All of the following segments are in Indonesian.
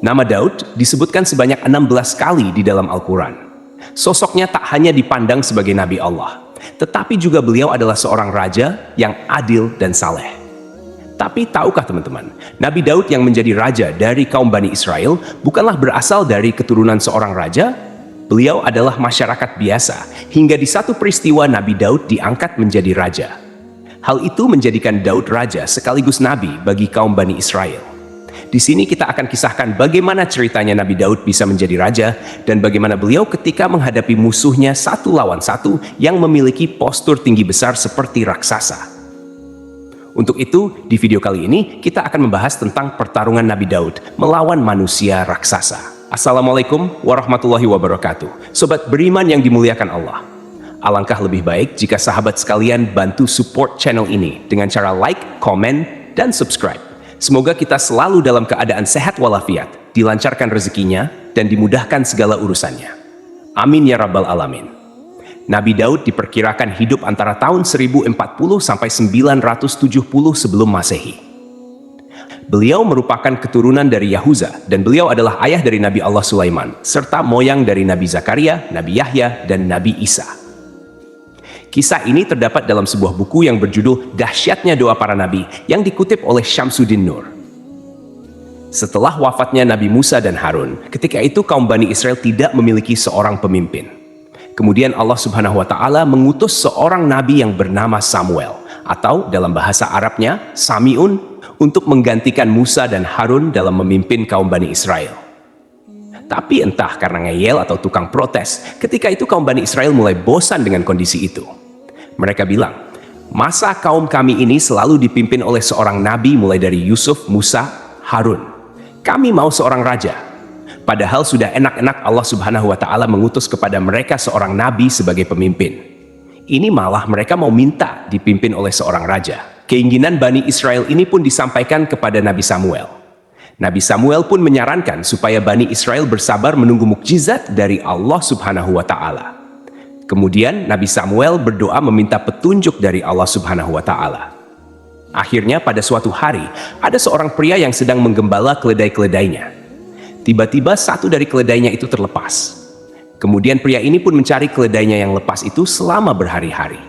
Nama Daud disebutkan sebanyak 16 kali di dalam Al-Quran. Sosoknya tak hanya dipandang sebagai Nabi Allah, tetapi juga beliau adalah seorang raja yang adil dan saleh. Tapi tahukah teman-teman, Nabi Daud yang menjadi raja dari kaum Bani Israel bukanlah berasal dari keturunan seorang raja. Beliau adalah masyarakat biasa, hingga di satu peristiwa Nabi Daud diangkat menjadi raja. Hal itu menjadikan Daud raja sekaligus nabi bagi kaum Bani Israel. Di sini kita akan kisahkan bagaimana ceritanya Nabi Daud bisa menjadi raja dan bagaimana beliau ketika menghadapi musuhnya satu lawan satu yang memiliki postur tinggi besar seperti raksasa. Untuk itu, di video kali ini kita akan membahas tentang pertarungan Nabi Daud melawan manusia raksasa. Assalamualaikum warahmatullahi wabarakatuh. Sobat beriman yang dimuliakan Allah. Alangkah lebih baik jika sahabat sekalian bantu support channel ini dengan cara like, komen, dan subscribe. Semoga kita selalu dalam keadaan sehat walafiat, dilancarkan rezekinya, dan dimudahkan segala urusannya. Amin ya rabbal alamin. Nabi Daud diperkirakan hidup antara tahun 1040 sampai 970 sebelum Masehi. Beliau merupakan keturunan dari Yahuza dan beliau adalah ayah dari Nabi Allah Sulaiman, serta moyang dari Nabi Zakaria, Nabi Yahya, dan Nabi Isa. Kisah ini terdapat dalam sebuah buku yang berjudul Dahsyatnya Doa Para Nabi yang dikutip oleh Syamsuddin Nur. Setelah wafatnya Nabi Musa dan Harun, ketika itu kaum Bani Israel tidak memiliki seorang pemimpin. Kemudian Allah Subhanahu wa Ta'ala mengutus seorang nabi yang bernama Samuel, atau dalam bahasa Arabnya Sami'un, untuk menggantikan Musa dan Harun dalam memimpin kaum Bani Israel. Tapi entah karena ngeyel atau tukang protes, ketika itu kaum Bani Israel mulai bosan dengan kondisi itu. Mereka bilang, masa kaum kami ini selalu dipimpin oleh seorang nabi mulai dari Yusuf, Musa, Harun. Kami mau seorang raja. Padahal sudah enak-enak Allah Subhanahu wa Ta'ala mengutus kepada mereka seorang nabi sebagai pemimpin. Ini malah mereka mau minta dipimpin oleh seorang raja. Keinginan Bani Israel ini pun disampaikan kepada Nabi Samuel. Nabi Samuel pun menyarankan supaya Bani Israel bersabar menunggu mukjizat dari Allah Subhanahu wa Ta'ala. Kemudian Nabi Samuel berdoa meminta petunjuk dari Allah Subhanahu wa Ta'ala. Akhirnya pada suatu hari, ada seorang pria yang sedang menggembala keledai-keledainya. Tiba-tiba satu dari keledainya itu terlepas. Kemudian pria ini pun mencari keledainya yang lepas itu selama berhari-hari.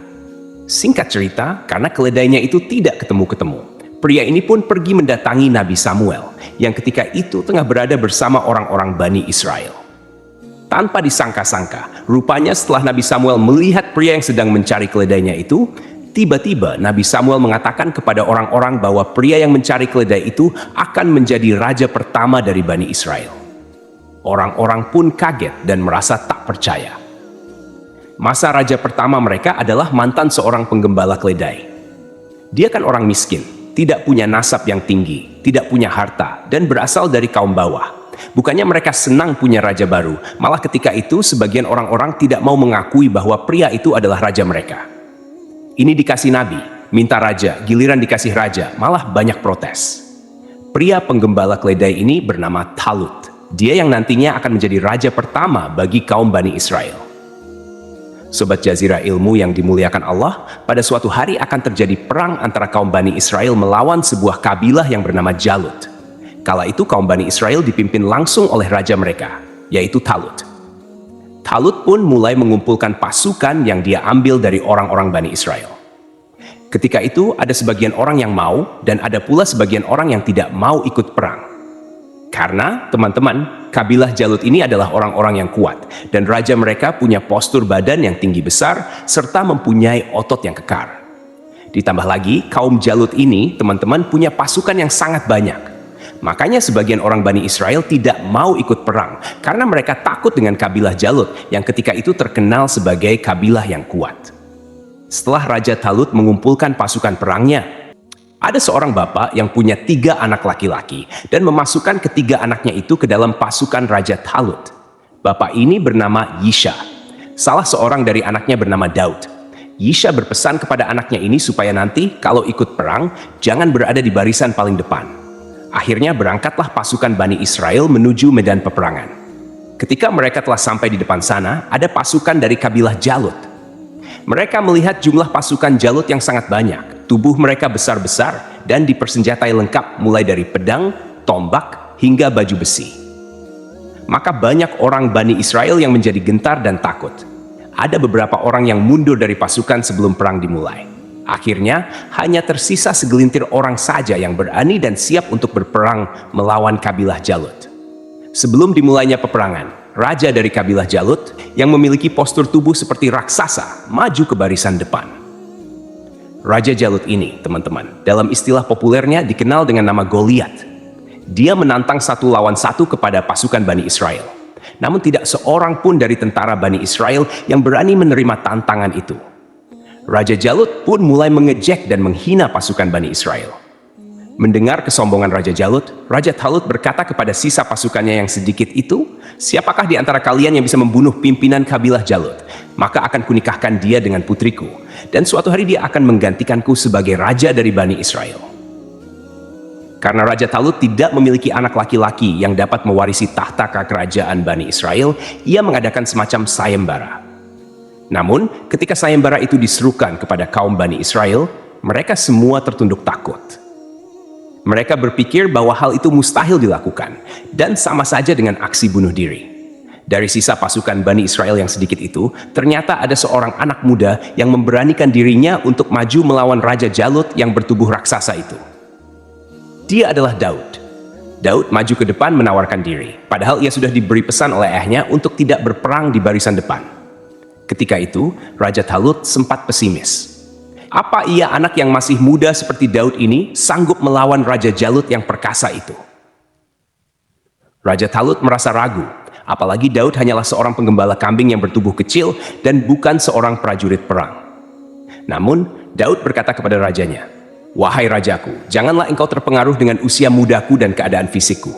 Singkat cerita, karena keledainya itu tidak ketemu-ketemu, pria ini pun pergi mendatangi Nabi Samuel, yang ketika itu tengah berada bersama orang-orang Bani Israel. Tanpa disangka-sangka, rupanya setelah Nabi Samuel melihat pria yang sedang mencari keledainya itu, tiba-tiba Nabi Samuel mengatakan kepada orang-orang bahwa pria yang mencari keledai itu akan menjadi raja pertama dari Bani Israel. Orang-orang pun kaget dan merasa tak percaya. Masa raja pertama mereka adalah mantan seorang penggembala keledai. Dia kan orang miskin, tidak punya nasab yang tinggi, tidak punya harta, dan berasal dari kaum bawah. Bukannya mereka senang punya raja baru, malah ketika itu sebagian orang-orang tidak mau mengakui bahwa pria itu adalah raja mereka. Ini dikasih nabi, minta raja, giliran dikasih raja, malah banyak protes. Pria penggembala keledai ini bernama Talut. Dia yang nantinya akan menjadi raja pertama bagi kaum Bani Israel. Sobat Jazirah Ilmu yang dimuliakan Allah, pada suatu hari akan terjadi perang antara kaum Bani Israel melawan sebuah kabilah yang bernama Jalut. Kala itu kaum Bani Israel dipimpin langsung oleh raja mereka, yaitu Talut. Talut pun mulai mengumpulkan pasukan yang dia ambil dari orang-orang Bani Israel. Ketika itu ada sebagian orang yang mau dan ada pula sebagian orang yang tidak mau ikut perang. Karena teman-teman, kabilah Jalut ini adalah orang-orang yang kuat dan raja mereka punya postur badan yang tinggi besar serta mempunyai otot yang kekar. Ditambah lagi kaum Jalut ini teman-teman punya pasukan yang sangat banyak. Makanya sebagian orang Bani Israel tidak mau ikut perang karena mereka takut dengan kabilah Jalut yang ketika itu terkenal sebagai kabilah yang kuat. Setelah Raja Talut mengumpulkan pasukan perangnya, ada seorang bapak yang punya 3 anak laki-laki dan memasukkan ketiga anaknya itu ke dalam pasukan Raja Talut. Bapak ini bernama Yisha. Salah seorang dari anaknya bernama Daud. Yisha berpesan kepada anaknya ini supaya nanti kalau ikut perang jangan berada di barisan paling depan. Akhirnya berangkatlah pasukan Bani Israel menuju medan peperangan. Ketika mereka telah sampai di depan sana, ada pasukan dari kabilah Jalut. Mereka melihat jumlah pasukan Jalut yang sangat banyak. Tubuh mereka besar-besar dan dipersenjatai lengkap mulai dari pedang, tombak, hingga baju besi. Maka banyak orang Bani Israel yang menjadi gentar dan takut. Ada beberapa orang yang mundur dari pasukan sebelum perang dimulai. Akhirnya, hanya tersisa segelintir orang saja yang berani dan siap untuk berperang melawan kabilah Jalut. Sebelum dimulainya peperangan, raja dari kabilah Jalut yang memiliki postur tubuh seperti raksasa maju ke barisan depan. Raja Jalut ini, teman-teman, dalam istilah populernya dikenal dengan nama Goliat. Dia menantang 1 lawan 1 kepada pasukan Bani Israel. Namun tidak seorang pun dari tentara Bani Israel yang berani menerima tantangan itu. Raja Jalut pun mulai mengejek dan menghina pasukan Bani Israel. Mendengar kesombongan Raja Jalut, Raja Talut berkata kepada sisa pasukannya yang sedikit itu, "Siapakah di antara kalian yang bisa membunuh pimpinan kabilah Jalut? Maka akan kunikahkan dia dengan putriku, dan suatu hari dia akan menggantikanku sebagai raja dari Bani Israel." Karena Raja Talut tidak memiliki anak laki-laki yang dapat mewarisi tahta kerajaan Bani Israel, ia mengadakan semacam sayembara. Namun, ketika sayembara itu diserukan kepada kaum Bani Israel, mereka semua tertunduk takut. Mereka berpikir bahwa hal itu mustahil dilakukan, dan sama saja dengan aksi bunuh diri. Dari sisa pasukan Bani Israel yang sedikit itu, ternyata ada seorang anak muda yang memberanikan dirinya untuk maju melawan Raja Jalut yang bertubuh raksasa itu. Dia adalah Daud. Daud maju ke depan menawarkan diri, padahal ia sudah diberi pesan oleh ayahnya untuk tidak berperang di barisan depan. Ketika itu, Raja Talut sempat pesimis. Apa ia anak yang masih muda seperti Daud ini sanggup melawan Raja Jalut yang perkasa itu? Raja Talut merasa ragu, apalagi Daud hanyalah seorang penggembala kambing yang bertubuh kecil dan bukan seorang prajurit perang. Namun, Daud berkata kepada rajanya, "Wahai rajaku, janganlah engkau terpengaruh dengan usia mudaku dan keadaan fisikku.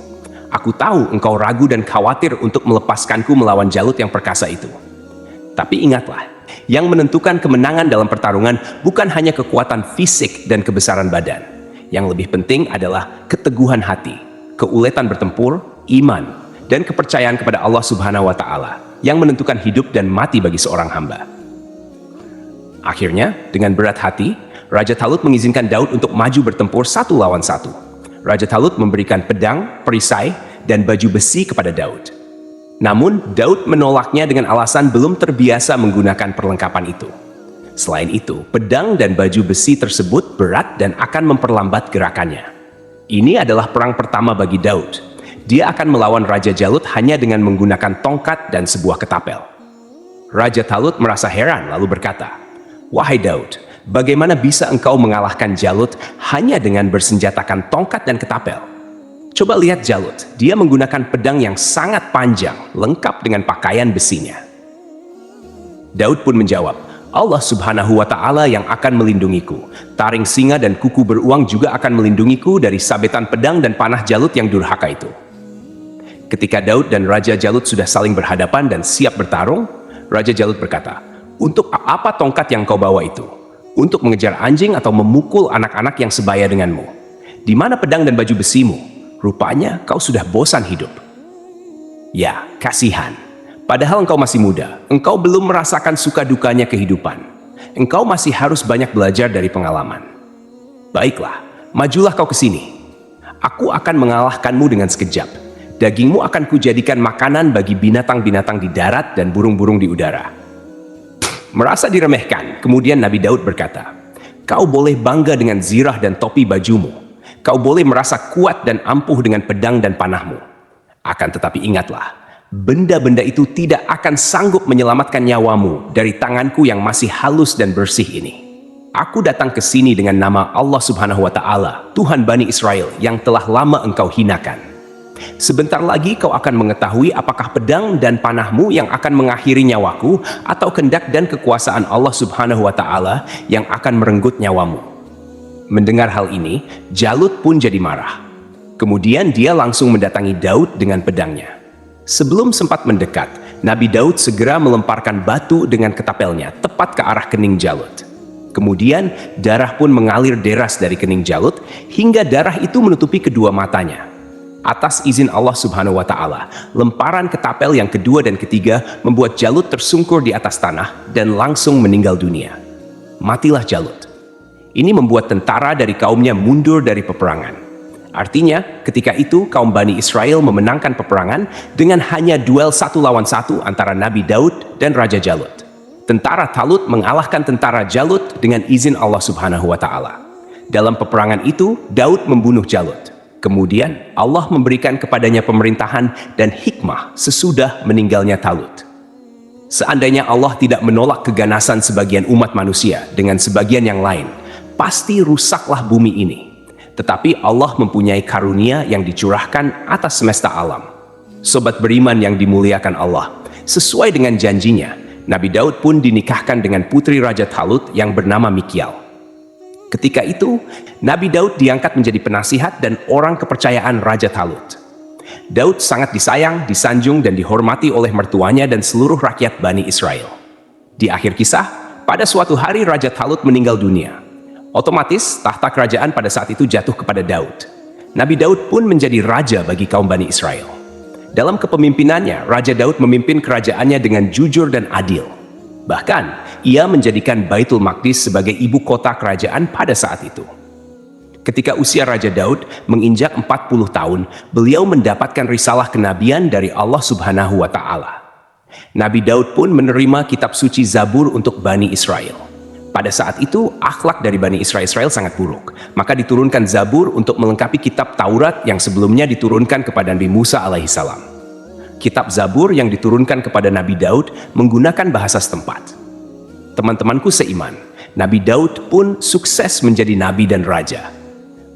Aku tahu engkau ragu dan khawatir untuk melepaskanku melawan Jalut yang perkasa itu. Tapi ingatlah, yang menentukan kemenangan dalam pertarungan bukan hanya kekuatan fisik dan kebesaran badan. Yang lebih penting adalah keteguhan hati, keuletan bertempur, iman, dan kepercayaan kepada Allah Subhanahu wa Ta'ala yang menentukan hidup dan mati bagi seorang hamba." Akhirnya, dengan berat hati, Raja Talut mengizinkan Daud untuk maju bertempur 1 lawan 1. Raja Talut memberikan pedang, perisai, dan baju besi kepada Daud. Namun, Daud menolaknya dengan alasan belum terbiasa menggunakan perlengkapan itu. Selain itu, pedang dan baju besi tersebut berat dan akan memperlambat gerakannya. Ini adalah perang pertama bagi Daud. Dia akan melawan Raja Jalut hanya dengan menggunakan tongkat dan sebuah ketapel. Raja Talut merasa heran lalu berkata, "Wahai Daud, bagaimana bisa engkau mengalahkan Jalut hanya dengan bersenjatakan tongkat dan ketapel? Coba lihat Jalut, dia menggunakan pedang yang sangat panjang, lengkap dengan pakaian besinya." Daud pun menjawab, "Allah Subhanahu wa Ta'ala yang akan melindungiku. Taring singa dan kuku beruang juga akan melindungiku dari sabetan pedang dan panah Jalut yang durhaka itu." Ketika Daud dan Raja Jalut sudah saling berhadapan dan siap bertarung, Raja Jalut berkata, "Untuk apa tongkat yang kau bawa itu? Untuk mengejar anjing atau memukul anak-anak yang sebaya denganmu? Di mana pedang dan baju besimu? Rupanya kau sudah bosan hidup." Ya, kasihan. Padahal engkau masih muda, engkau belum merasakan suka dukanya kehidupan. Engkau masih harus banyak belajar dari pengalaman. Baiklah, majulah kau ke sini. Aku akan mengalahkanmu dengan sekejap. Dagingmu akan kujadikan makanan bagi binatang-binatang di darat dan burung-burung di udara. Merasa diremehkan, kemudian Nabi Daud berkata, "Kau boleh bangga dengan zirah dan topi bajumu. Kau boleh merasa kuat dan ampuh dengan pedang dan panahmu. Akan tetapi ingatlah, benda-benda itu tidak akan sanggup menyelamatkan nyawamu dari tanganku yang masih halus dan bersih ini. Aku datang ke sini dengan nama Allah Subhanahu wa Ta'ala, Tuhan Bani Israel yang telah lama engkau hinakan. Sebentar lagi kau akan mengetahui apakah pedang dan panahmu yang akan mengakhiri nyawaku atau kehendak dan kekuasaan Allah Subhanahu wa Ta'ala yang akan merenggut nyawamu." Mendengar hal ini, Jalut pun jadi marah. Kemudian dia langsung mendatangi Daud dengan pedangnya. Sebelum sempat mendekat, Nabi Daud segera melemparkan batu dengan ketapelnya tepat ke arah kening Jalut. Kemudian darah pun mengalir deras dari kening Jalut hingga darah itu menutupi kedua matanya. Atas izin Allah Subhanahu wa Ta'ala, lemparan ketapel yang kedua dan ketiga membuat Jalut tersungkur di atas tanah dan langsung meninggal dunia. Matilah Jalut. Ini membuat tentara dari kaumnya mundur dari peperangan. Artinya, ketika itu kaum Bani Israel memenangkan peperangan dengan hanya duel 1 lawan 1 antara Nabi Daud dan Raja Jalut. Tentara Talut mengalahkan tentara Jalut dengan izin Allah Subhanahu wa Ta'ala. Dalam peperangan itu, Daud membunuh Jalut. Kemudian, Allah memberikan kepadanya pemerintahan dan hikmah sesudah meninggalnya Talut. Seandainya Allah tidak menolak keganasan sebagian umat manusia dengan sebagian yang lain, pasti rusaklah bumi ini. Tetapi Allah mempunyai karunia yang dicurahkan atas semesta alam. Sobat beriman yang dimuliakan Allah, sesuai dengan janjinya, Nabi Daud pun dinikahkan dengan putri Raja Talut yang bernama Mikial. Ketika itu, Nabi Daud diangkat menjadi penasihat dan orang kepercayaan Raja Talut. Daud sangat disayang, disanjung, dan dihormati oleh mertuanya dan seluruh rakyat Bani Israel. Di akhir kisah, pada suatu hari Raja Talut meninggal dunia. Otomatis, tahta kerajaan pada saat itu jatuh kepada Daud. Nabi Daud pun menjadi raja bagi kaum Bani Israel. Dalam kepemimpinannya, Raja Daud memimpin kerajaannya dengan jujur dan adil. Bahkan, ia menjadikan Baitul Maqdis sebagai ibu kota kerajaan pada saat itu. Ketika usia Raja Daud menginjak 40 tahun, beliau mendapatkan risalah kenabian dari Allah Subhanahu wa Ta'ala. Nabi Daud pun menerima kitab suci Zabur untuk Bani Israel. Pada saat itu, akhlak dari Bani Israel sangat buruk. Maka diturunkan Zabur untuk melengkapi kitab Taurat yang sebelumnya diturunkan kepada Nabi Musa alaihissalam. Kitab Zabur yang diturunkan kepada Nabi Daud menggunakan bahasa setempat. Teman-temanku seiman, Nabi Daud pun sukses menjadi nabi dan raja.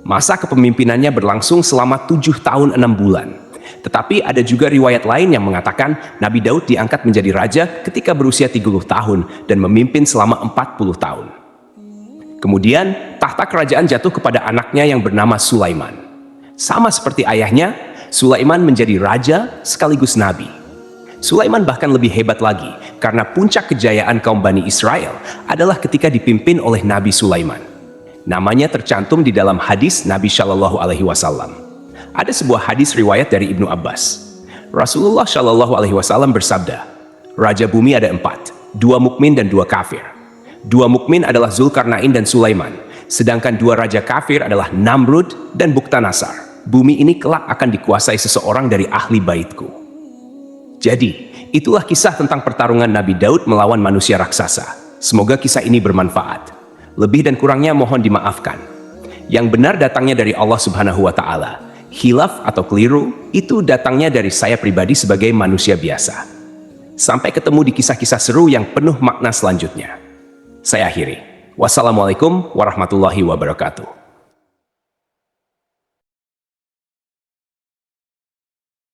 Masa kepemimpinannya berlangsung selama 7 tahun 6 bulan. Tetapi ada juga riwayat lain yang mengatakan Nabi Daud diangkat menjadi raja ketika berusia 30 tahun dan memimpin selama 40 tahun. Kemudian, tahta kerajaan jatuh kepada anaknya yang bernama Sulaiman. Sama seperti ayahnya, Sulaiman menjadi raja sekaligus nabi. Sulaiman bahkan lebih hebat lagi karena puncak kejayaan kaum Bani Israel adalah ketika dipimpin oleh Nabi Sulaiman. Namanya tercantum di dalam hadis Nabi Shallallahu Alaihi Wasallam. Ada sebuah hadis riwayat dari Ibnu Abbas. Rasulullah Shallallahu Alaihi Wasallam bersabda, Raja bumi ada 4, 2 mukmin dan 2 kafir. 2 mukmin adalah Zulkarnain dan Sulaiman, sedangkan 2 raja kafir adalah Namrud dan Buktanasar. Bumi ini kelak akan dikuasai seseorang dari ahli baitku. Jadi, itulah kisah tentang pertarungan Nabi Daud melawan manusia raksasa. Semoga kisah ini bermanfaat. Lebih dan kurangnya mohon dimaafkan. Yang benar datangnya dari Allah Subhanahu wa Ta'ala. Khilaf atau keliru itu datangnya dari saya pribadi sebagai manusia biasa. Sampai ketemu di kisah-kisah seru yang penuh makna selanjutnya. Saya akhiri. Wassalamualaikum warahmatullahi wabarakatuh.